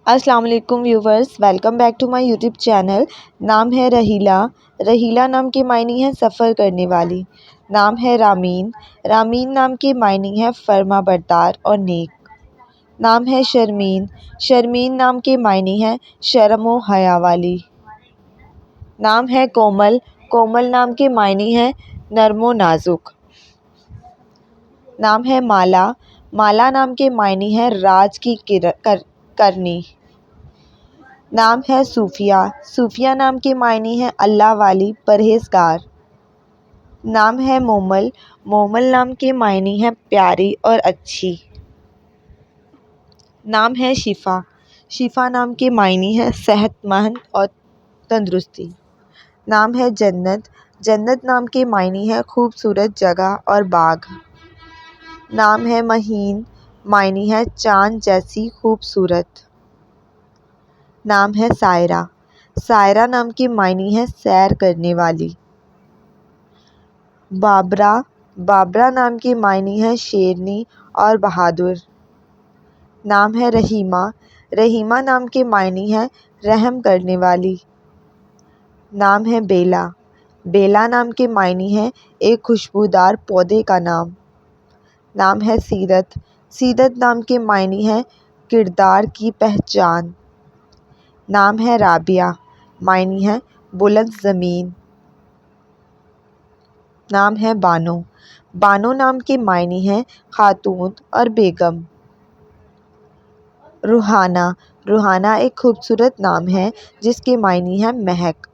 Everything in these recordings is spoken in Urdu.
السلام علیکم viewers, welcome back to my YouTube channel. نام ہے رحیلہ۔ رحیلہ نام کے معنی ہے سفر کرنے والی۔ نام ہے رامین۔ رامین نام کے معنی ہے فرما بردار اور نیک۔ نام ہے شرمین۔ شرمین نام کے معنی ہے شرم و حیا والی۔ نام ہے کومل۔ کومل نام کے معنی ہے نرم و نازک۔ نام ہے مالا۔ مالا نام کے معنی ہے راج کی کرنی۔ نام ہے صوفیہ۔ صوفیہ نام کے معنی ہے اللہ والی، پرہیزگار۔ نام ہے مومل۔ مومل نام کے معنی ہے پیاری اور اچھی۔ نام ہے شفا۔ شفا نام کے معنی ہے صحت مند اور تندرستی۔ نام ہے جنت۔ جنت نام کے معنی ہے خوبصورت جگہ اور باغ۔ نام ہے مہین۔ معنی ہے چاند جیسی خوبصورت۔ نام ہے سائرہ۔ سائرہ نام کے معنی ہے سیر کرنے والی۔ بابرہ۔ بابرہ نام کے معنی ہے شیرنی اور بہادر۔ نام ہے رحیمہ۔ رحیمہ نام کے معنی ہے رحم کرنے والی۔ نام ہے بیلا۔ بیلا نام کے معنی ہے ایک خوشبودار پودے کا نام۔ نام ہے سیرت۔ سیرت نام کے معنی ہے کردار کی پہچان۔ نام ہے رابعہ۔ معنی ہے بلند زمین۔ نام ہے بانو۔ بانو نام کے معنی ہے خاتون اور بیگم۔ روحانہ۔ روحانہ ایک خوبصورت نام ہے جس کے معنی ہے مہک۔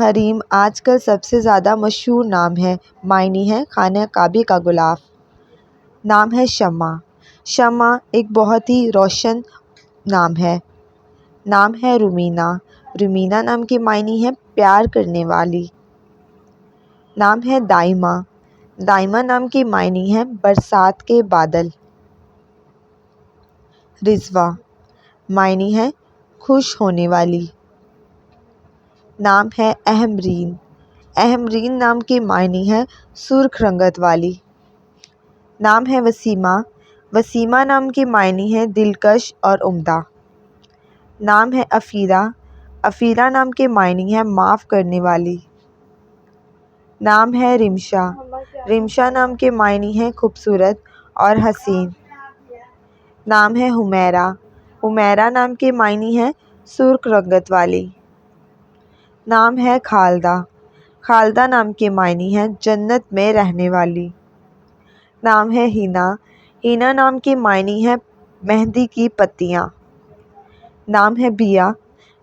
حریم آج کل سب سے زیادہ مشہور نام ہے، معنی ہے خانہ کعبہ کا غلاف۔ نام ہے شمع۔ شمع ایک بہت ہی روشن نام ہے۔ نام ہے رومینہ۔ رومینہ نام کے معنی ہے پیار کرنے والی۔ نام ہے دائمہ۔ دائمہ نام کے معنی ہے برسات کے بادل۔ رضویٰ معنی ہے خوش ہونے والی۔ نام ہے احمرین۔ احمرین نام کے معنی ہے سرخ رنگت والی۔ نام ہے وسیمہ۔ وسیمہ نام کے معنی ہے دلکش اور عمدہ۔ نام ہے افیرہ۔ افیرہ نام کے معنی ہے معاف کرنے والی۔ نام ہے رمشا۔ رمشا نام کے معنی ہے خوبصورت اور حسین۔ نام ہے حمیرہ۔ حمیرہ نام کے معنی ہے سرخ رنگت والی۔ نام ہے خالدہ۔ خالدہ نام کے معنی ہے جنت میں رہنے والی۔ نام ہے حنا۔ حنا نام کے معنی ہے مہندی کی پتیاں۔ نام ہے بیا۔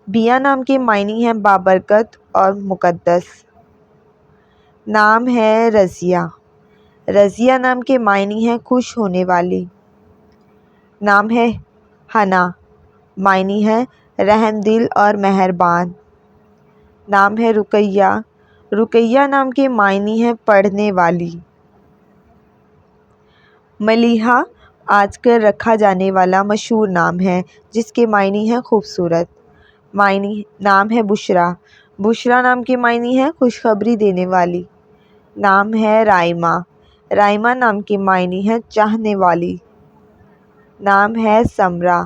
بیا نام کے معنی ہے بابرکت اور مقدس۔ نام ہے رضیہ۔ رضیہ نام کے معنی ہے خوش ہونے والی۔ نام ہے حنا۔ معنی ہے رحم دل اور مہربان۔ نام ہے رقیہ۔ رقیہ نام کے معنی ہے پڑھنے والی۔ ملیحہ آج کل رکھا جانے والا مشہور نام ہے جس کے معنی ہے خوبصورت۔ نام ہے بشریٰ۔ بشریٰ نام کے معنی ہے خوشخبری دینے والی۔ نام ہے رائمہ۔ رائمہ نام کے معنی ہے چاہنے والی۔ نام ہے سمرہ۔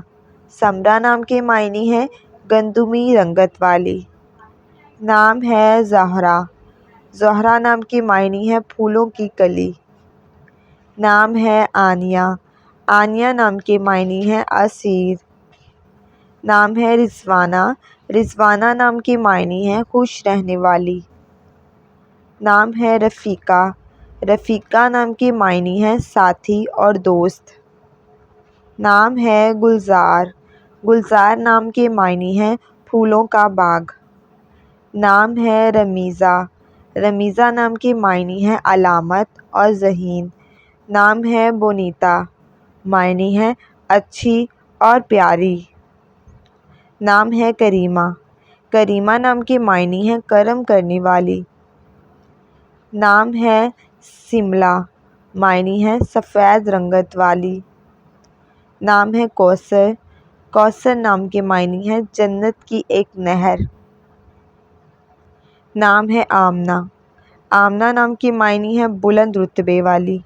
سمرہ نام کے معنی ہے گندمی رنگت والی۔ نام ہے زہرہ۔ زہرہ نام کے معنی ہے پھولوں کی کلی۔ نام ہے عانیہ۔ عانیہ نام کے معنی ہے اسیر۔ نام ہے رضوانہ۔ رضوانہ نام کے معنی ہے خوش رہنے والی۔ نام ہے رفیقہ۔ رفیقہ نام کے معنی ہے ساتھی اور دوست۔ نام ہے گلزار۔ گلزار نام کے معنی ہے پھولوں کا باغ۔ نام ہے رمیزہ۔ رمیزہ نام کے معنی ہے علامت اور ذہین۔ نام ہے بونیتا۔ معنی ہے اچھی اور پیاری۔ نام ہے کریمہ۔ کریمہ نام کے معنی ہے کرم کرنے والی۔ نام ہے سملہ۔ معنی ہے سفید رنگت والی۔ نام ہے کوثر۔ کوثر نام کے معنی ہے جنت کی ایک نہر۔ نام ہے آمنہ۔ آمنہ نام کے معنی ہے بلند رتبے والی۔